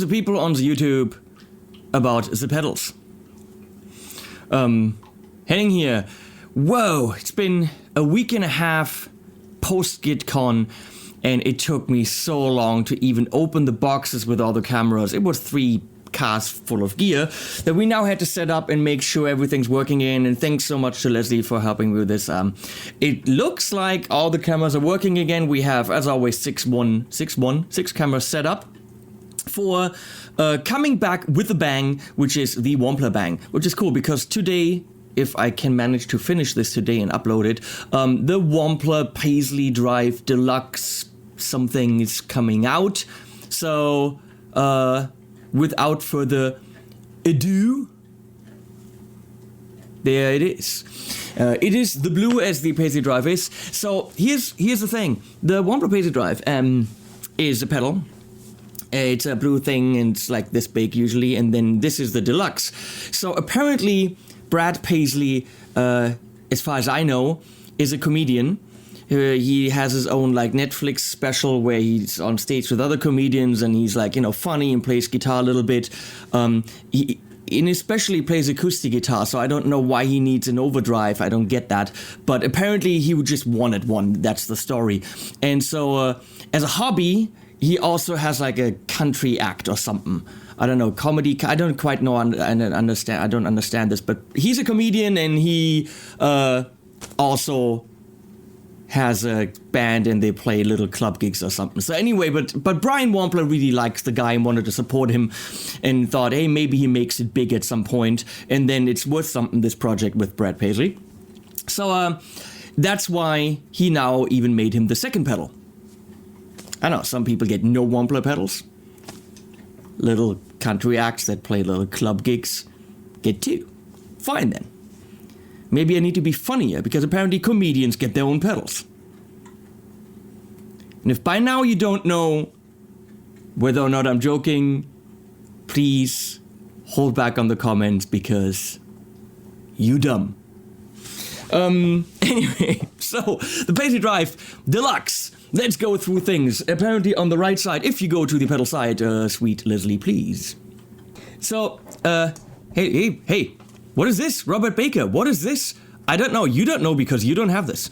the people on the YouTube about the pedals. Heading here. Whoa, it's been a week and a half post-GitCon, and it took me so long to even open the boxes with all the cameras. It was 3 cars full of gear that we now had to set up and make sure everything's working in, and thanks so much to Leslie for helping me with this. It looks like all the cameras are working again. We have, as always, 6 cameras set up for coming back with a bang, which is the Wampler bang, which is cool because today, if I can manage to finish this today and upload it, the Wampler Paisley Drive Deluxe something is coming out. So, without further ado, there it is. It is the blue as the Paisley Drive is. So here's the thing. The Wampler Paisley Drive is a pedal. It's a blue thing and it's like this big usually, and then this is the Deluxe. So apparently Brad Paisley, as far as I know, is a comedian. He has his own like Netflix special where he's on stage with other comedians and he's like, you know, funny and plays guitar a little bit. He especially plays acoustic guitar, so I don't know why he needs an overdrive. I don't get that. But apparently he just wanted one. That's the story. And so as a hobby, he also has like a country act or something. I don't know, comedy. I don't quite know. I don't understand this, but he's a comedian and he also has a band and they play little club gigs or something. So anyway, but Brian Wampler really likes the guy and wanted to support him and thought, hey, maybe he makes it big at some point and then it's worth something, this project with Brad Paisley. So that's why he now even made him the second pedal. I know, some people get no Wampler pedals. Little country acts that play little club gigs get 2. Fine then. Maybe I need to be funnier, because apparently comedians get their own pedals. And if by now you don't know whether or not I'm joking, please hold back on the comments, because you dumb. Anyway, so the Paisley Drive Deluxe. Let's go through things. Apparently on the right side, if you go to the pedal side, sweet Leslie, please. So, hey, what is this? Robert Baker, what is this? I don't know. You don't know because you don't have this.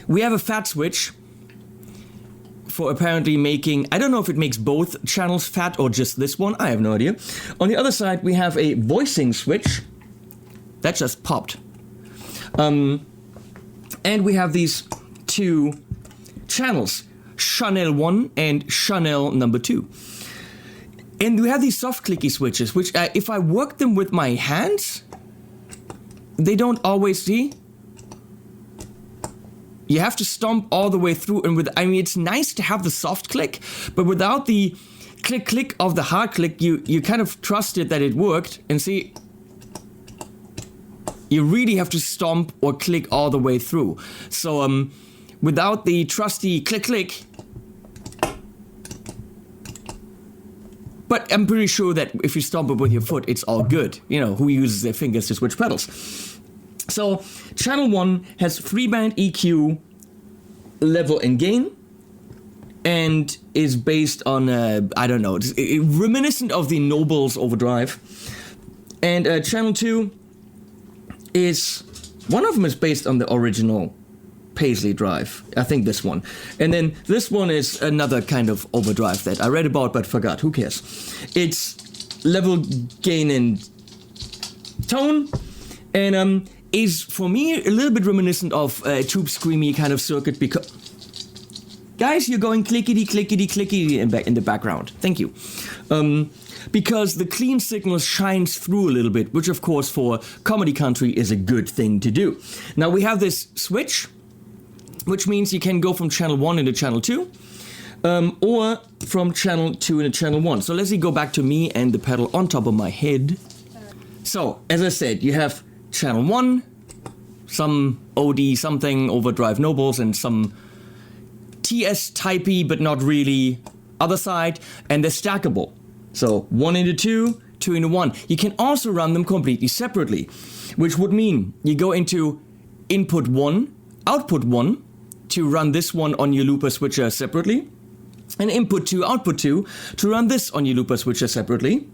We have a fat switch for apparently making, I don't know if it makes both channels fat or just this one. I have no idea. On the other side, we have a voicing switch that just popped. And we have these 2 channels, Chanel 1 and Chanel number 2. And we have these soft clicky switches, which if I work them with my hands, they don't always see. You have to stomp all the way through, and I mean, it's nice to have the soft click, but without the click of the hard click, you kind of trusted that it worked, and see, you really have to stomp or click all the way through. So without the trusty click, but I'm pretty sure that if you stomp it with your foot, it's all good. You know, who uses their fingers to switch pedals? So channel 1 has 3-band EQ, level and gain, and is based on, I don't know, it's reminiscent of the Nobels overdrive. And channel 2 is, one of them is based on the original Paisley Drive. I think this one. And then this one is another kind of overdrive that I read about but forgot. Who cares? It's level, gain, and tone. And is, for me, a little bit reminiscent of a tube screamy kind of circuit, because... Guys, you're going clickety in the background. Thank you. Because the clean signal shines through a little bit, which of course for comedy country is a good thing to do. Now we have this switch, which means you can go from channel 1 into channel 2, or from channel 2 into channel 1. So let's go back to me and the pedal on top of my head. So, as I said, you have channel 1, some OD something, overdrive Nobles, and some TS typey, but not really, other side, and they're stackable. So 1 into 2, 2 into 1. You can also run them completely separately, which would mean you go into input 1, output 1, to run this one on your looper switcher separately, an input 2, output 2 to run this on your looper switcher separately.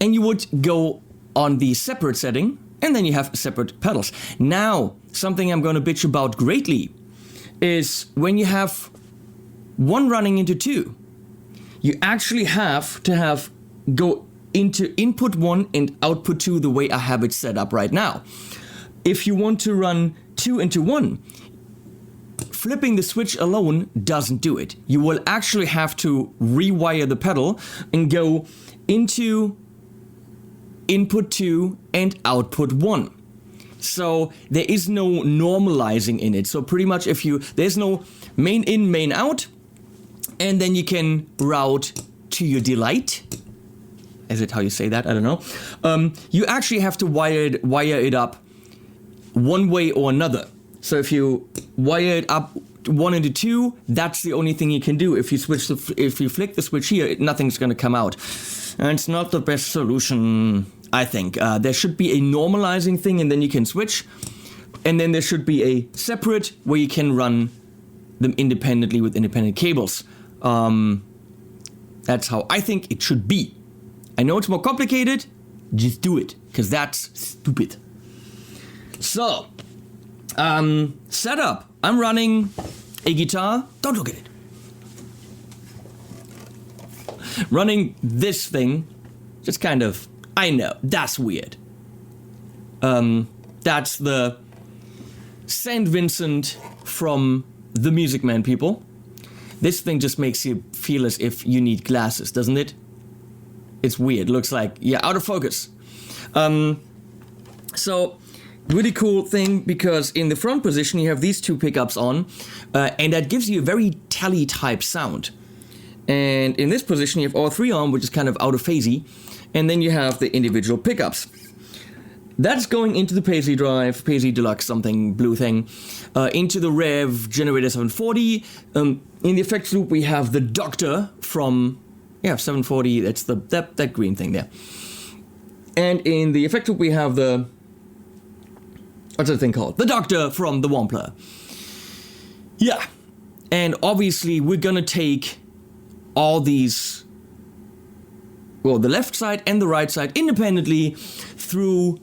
And you would go on the separate setting, and then you have separate pedals. Now, something I'm going to bitch about greatly is when you have one running into two, you actually have to go into input 1 and output 2 the way I have it set up right now. If you want to run 2 into 1, flipping the switch alone doesn't do it. You will actually have to rewire the pedal and go into input 2 and output 1. So there is no normalizing in it. So pretty much there's no main in, main out, and then you can route to your delight. Is it how you say that? I don't know. You actually have to wire it up one way or another. So if you wire it up 1 into 2, that's the only thing you can do. If you flick the switch here, nothing's going to come out. And it's not the best solution, I think. There should be a normalizing thing, and then you can switch. And then there should be a separate where you can run them independently with independent cables. That's how I think it should be. I know it's more complicated. Just do it, because that's stupid. So, setup. I'm running a guitar. Don't look at it. Running this thing. Just kind of, I know, that's weird. That's the St. Vincent from the Music Man people. This thing just makes you feel as if you need glasses, doesn't it? It's weird. Looks like, yeah, out of focus. So, really cool thing, because in the front position you have these two pickups on, and that gives you a very telly type sound. And in this position you have all three on, which is kind of out of phasey, and then you have the individual pickups. That's going into the Paisley Drive, Paisley Deluxe something blue thing, into the Revv Generator 740. In the effects loop we have the Doctor from, 740, that's that green thing there. And in the effect loop we have the, what's that thing called? The Doctor from the Wampler. Yeah, and obviously we're gonna take all these, well, the left side and the right side independently through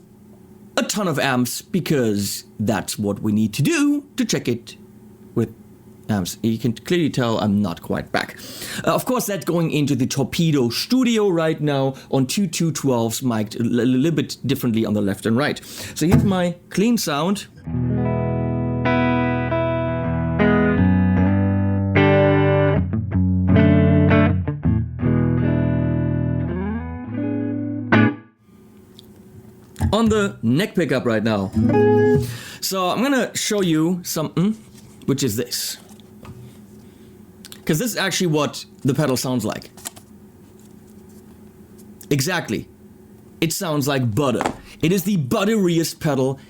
a ton of amps, because that's what we need to do to check it with amps. You can clearly tell I'm not quite back. Of course, that's going into the Torpedo Studio right now on two 212s mic'd a little bit differently on the left and right. So here's my clean sound. On the neck pickup right now. So I'm gonna show you something, which is this. Because this is actually what the pedal sounds like. Exactly. It sounds like butter. It is the butteriest pedal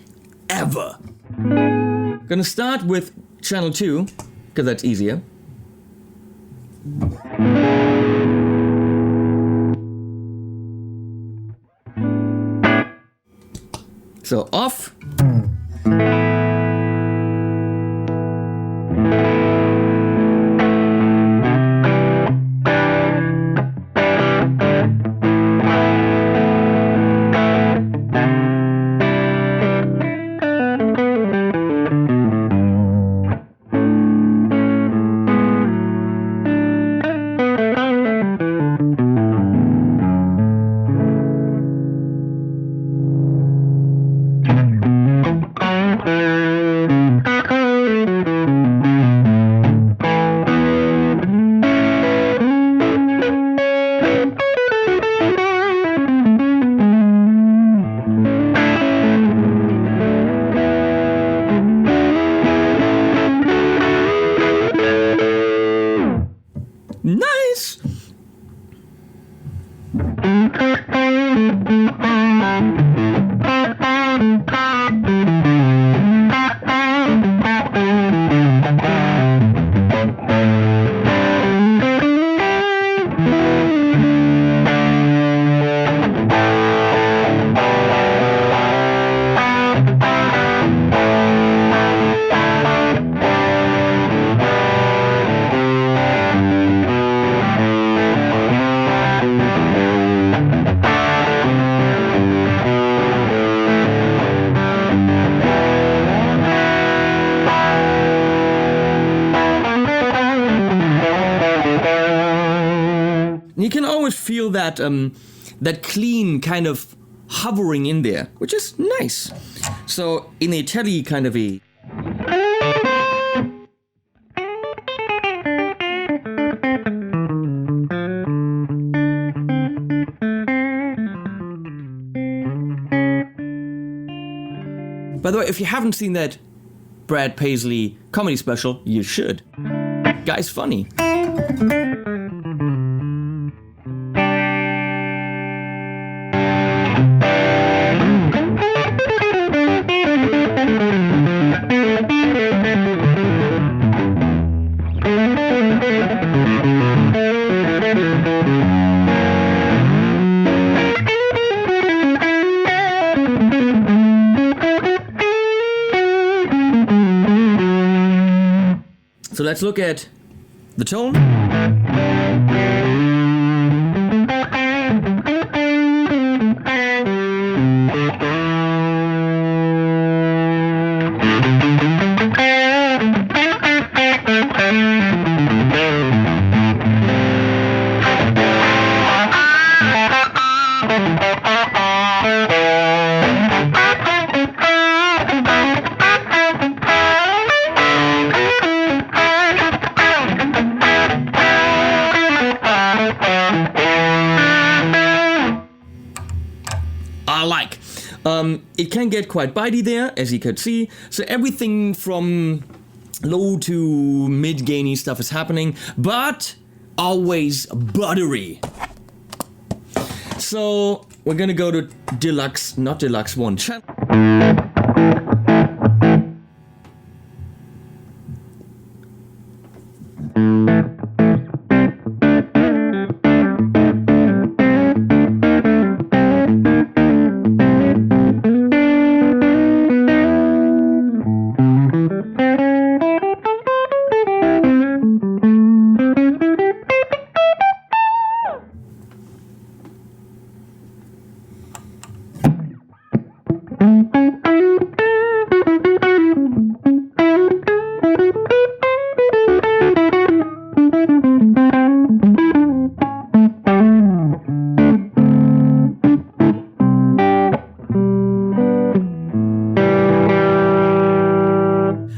ever. Gonna start with channel 2, because that's easier. So off. feel that that clean kind of hovering in there, which is nice. So in a telly kind of a By the way, if you haven't seen that Revv Paisley comedy special, you should. Guy's funny. So let's look at the tone. It can get quite bitey there, as you could see. So everything from low to mid-gainy stuff is happening, but always buttery. So we're gonna go to Deluxe, not Deluxe 1.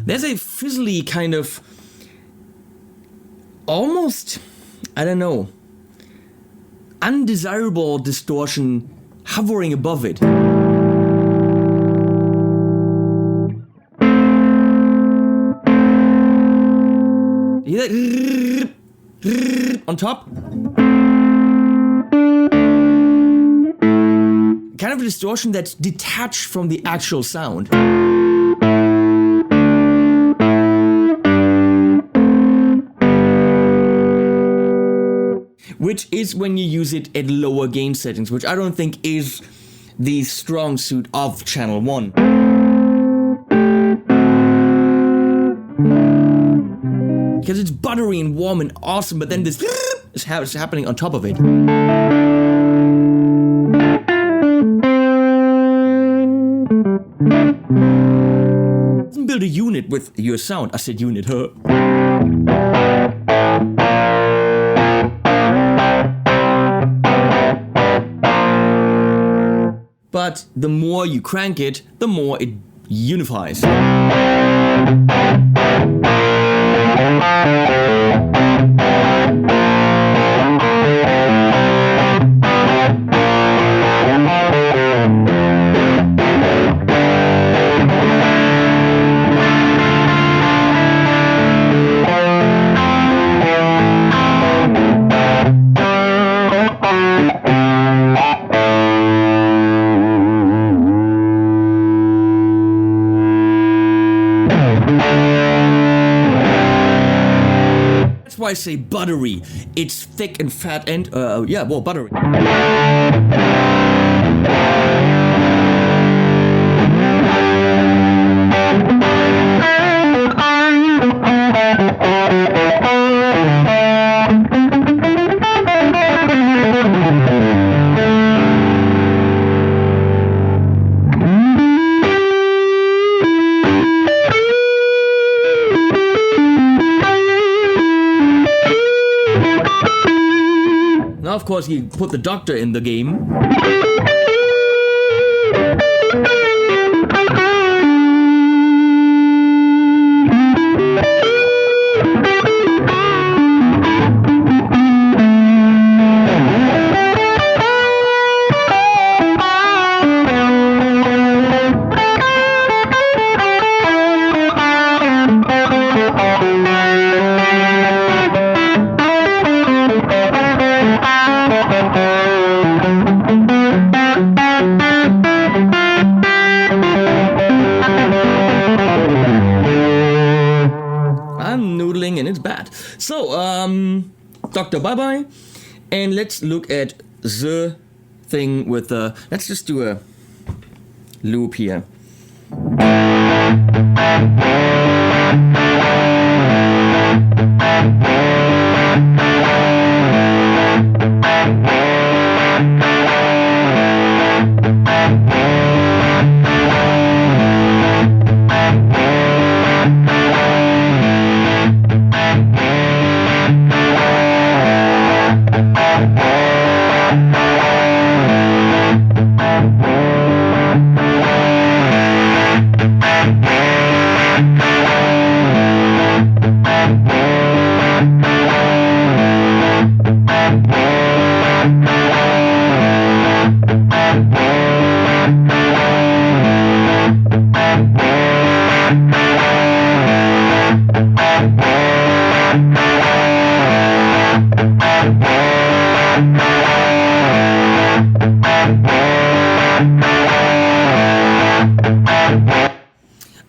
There's a fizzly kind of, almost, I don't know, undesirable distortion hovering above it. You hear that? On top? Kind of a distortion that's detached from the actual sound. Which is when you use it at lower gain settings, which I don't think is the strong suit of channel 1. Because it's buttery and warm and awesome, but then this is how it's happening on top of it. Build a unit with your sound. I said unit, huh? But the more you crank it, the more it unifies. That's why I say buttery. It's thick and fat and, yeah, well, buttery. Now, of course, you put the doctor in the game. So, Doctor, bye-bye. And let's look at the thing with the... Let's just do a loop here.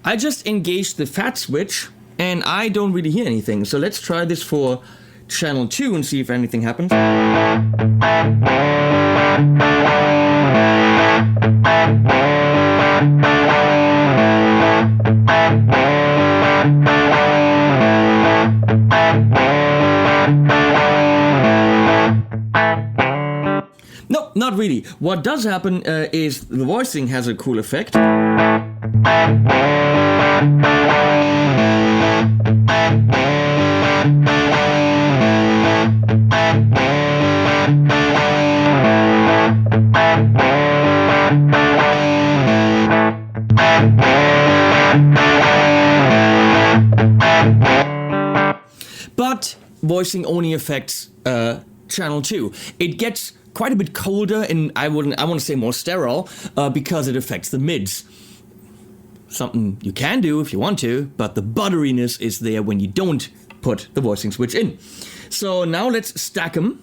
I just engaged the fat switch and I don't really hear anything. So let's try this for channel 2 and see if anything happens. No, not really. What does happen is the voicing has a cool effect. But voicing only affects channel 2. It gets quite a bit colder and I want to say more sterile because it affects the mids. Something you can do if you want to, but the butteriness is there when you don't put the voicing switch in. So now let's stack them.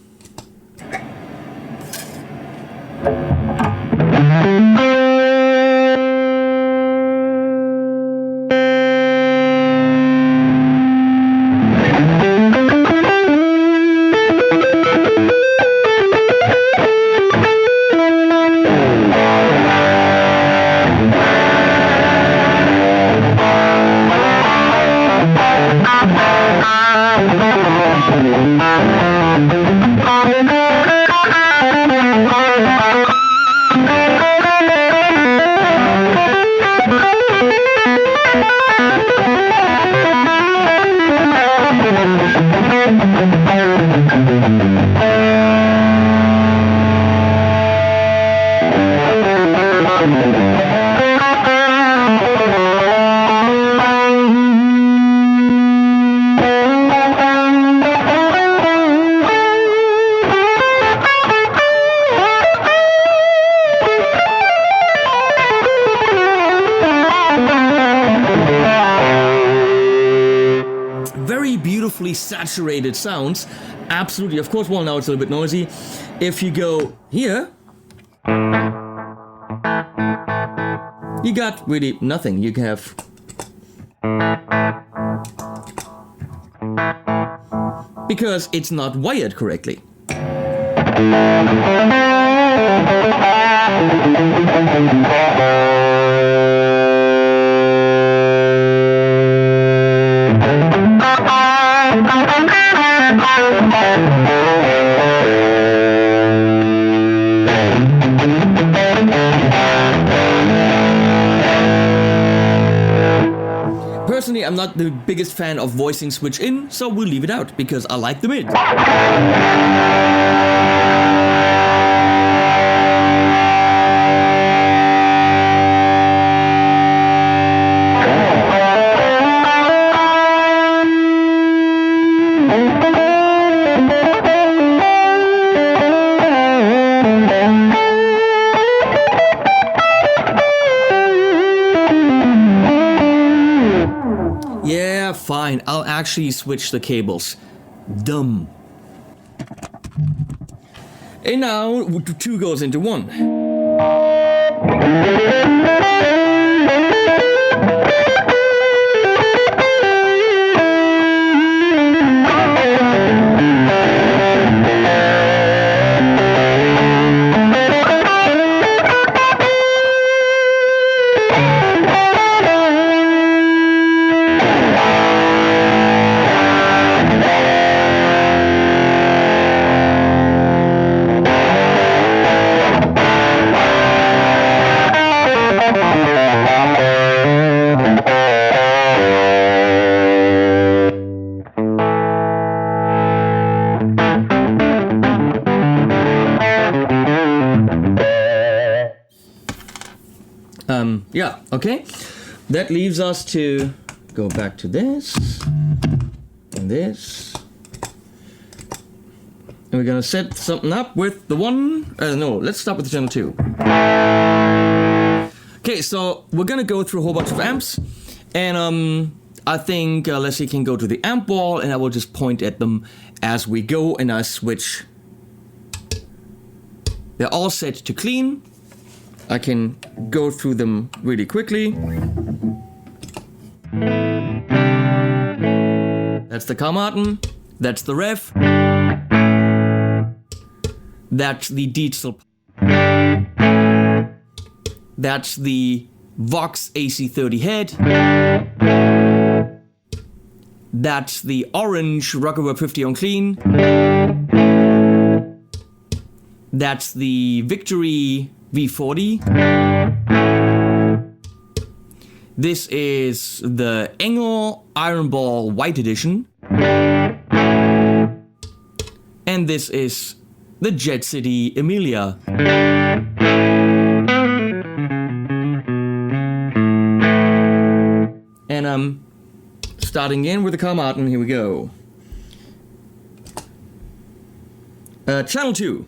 Saturated sounds, absolutely. Of course, well, now it's a little bit noisy. If you go here, you got really nothing. You have because it's not wired correctly. personally, I'm not the biggest fan of voicing switch in, so we'll leave it out because I like the mid. Yeah, fine. I'll actually switch the cables. Dumb. And now 2 goes into 1. Yeah, okay. That leaves us to go back to this and this. And we're gonna set something up with the one, no, let's start with the channel 2. Okay, so we're gonna go through a whole bunch of amps. And I think Leslie can go to the amp wall and I will just point at them as we go and I switch. They're all set to clean. I can go through them really quickly. That's the Thomann. That's the Revv. That's the Diesel. That's the Vox AC30 head. That's the orange Rockerwork 50 on clean. That's the Victory V40. This is the Engel Iron Ball White Edition. And this is the Jet City Emilia. And I'm starting in with the Thomann. Here we go. Channel 2.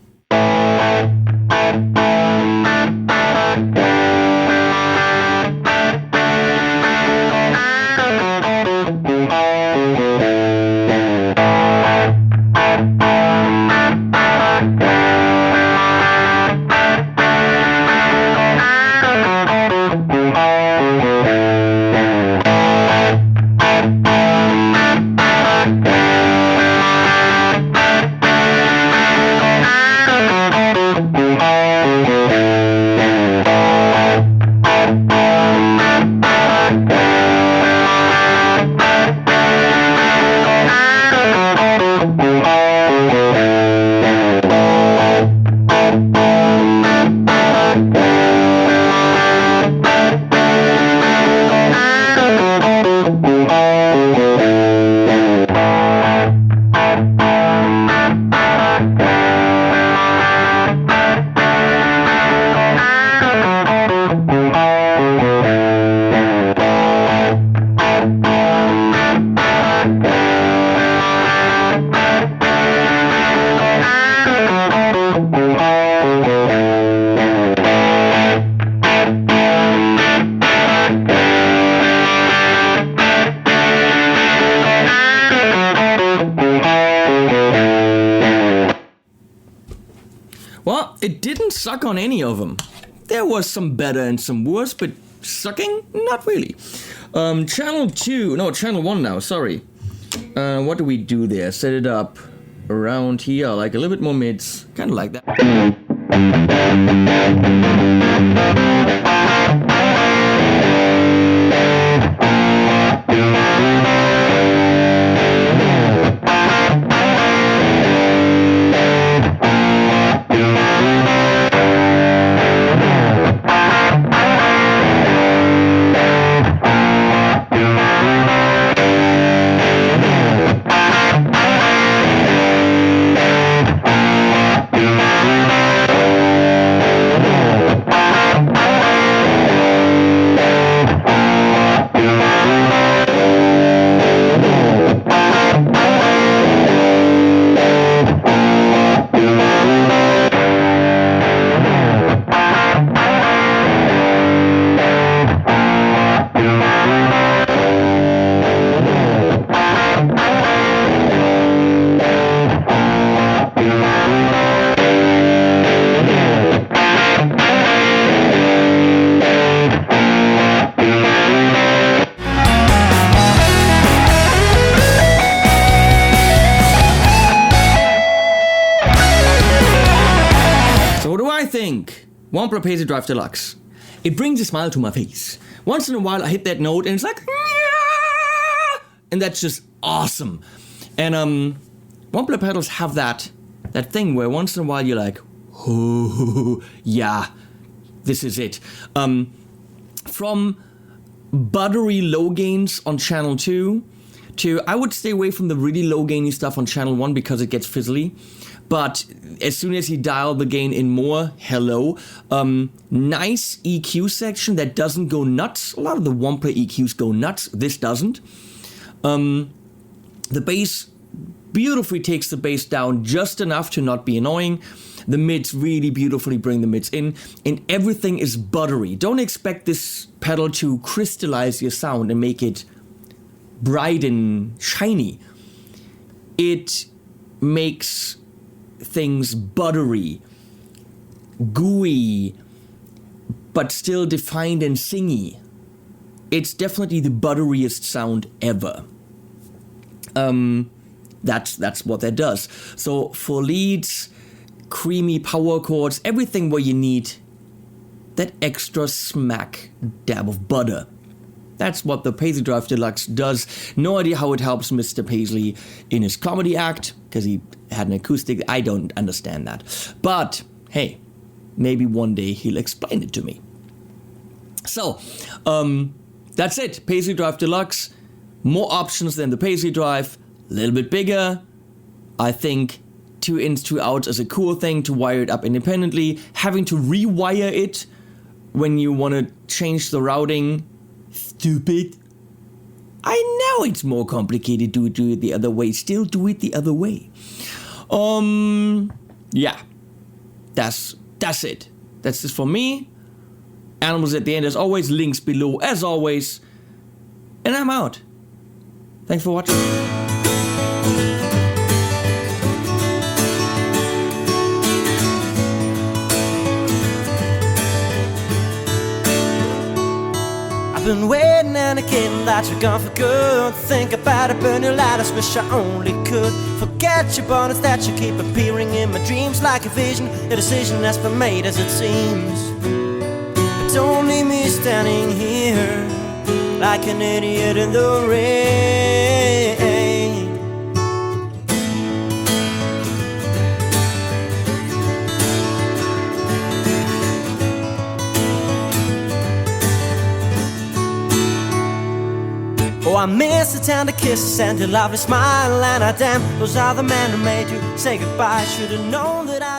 Well, it didn't suck on any of them. There was some better and some worse, but sucking? Not really. Channel 2, no, channel 1 now, sorry. What do we do there? Set it up around here, like a little bit more mids, kind of like that. Wampler Paisley Drive Deluxe. It brings a smile to my face. Once in a while I hit that note and it's like, yeah! And that's just awesome. And Wampler pedals have that thing where once in a while you're like, oh, yeah, this is it. From buttery low gains on channel 2 to, I would stay away from the really low gainy stuff on channel 1 because it gets fizzly. But as soon as you dial the gain in more, hello. Nice EQ section that doesn't go nuts. A lot of the Wampler EQs go nuts. This doesn't. The bass beautifully takes the bass down just enough to not be annoying. The mids really beautifully bring the mids in. And everything is buttery. Don't expect this pedal to crystallize your sound and make it bright and shiny. It makes things buttery, gooey, but still defined and singy. It's definitely the butteriest sound ever. That's what that does. So for leads, creamy power chords, everything where you need that extra smack dab of butter. That's what the Paisley Drive Deluxe does. No idea how it helps Mr. Paisley in his comedy act, because he had an acoustic. I don't understand that. But, hey, maybe one day he'll explain it to me. So, that's it. Paisley Drive Deluxe. More options than the Paisley Drive. A little bit bigger. I think 2 ins, 2 outs is a cool thing to wire it up independently. Having to rewire it when you want to change the routing. Stupid. I know it's more complicated to do it the other way. Still do it the other way. Yeah. That's it. That's it for me. Animals at the end as always. Links below as always. And I'm out. Thanks for watching. Been waiting and again that you're gone for good. Think about it, burn your lighters, wish I only could forget your bonnets that you keep appearing in my dreams like a vision, a decision that's been made as it seems. But don't leave me standing here like an idiot in the rain. Oh, I miss the tender kisses and your lovely smile, and I damn, those are the men who made you say goodbye. Should've known that I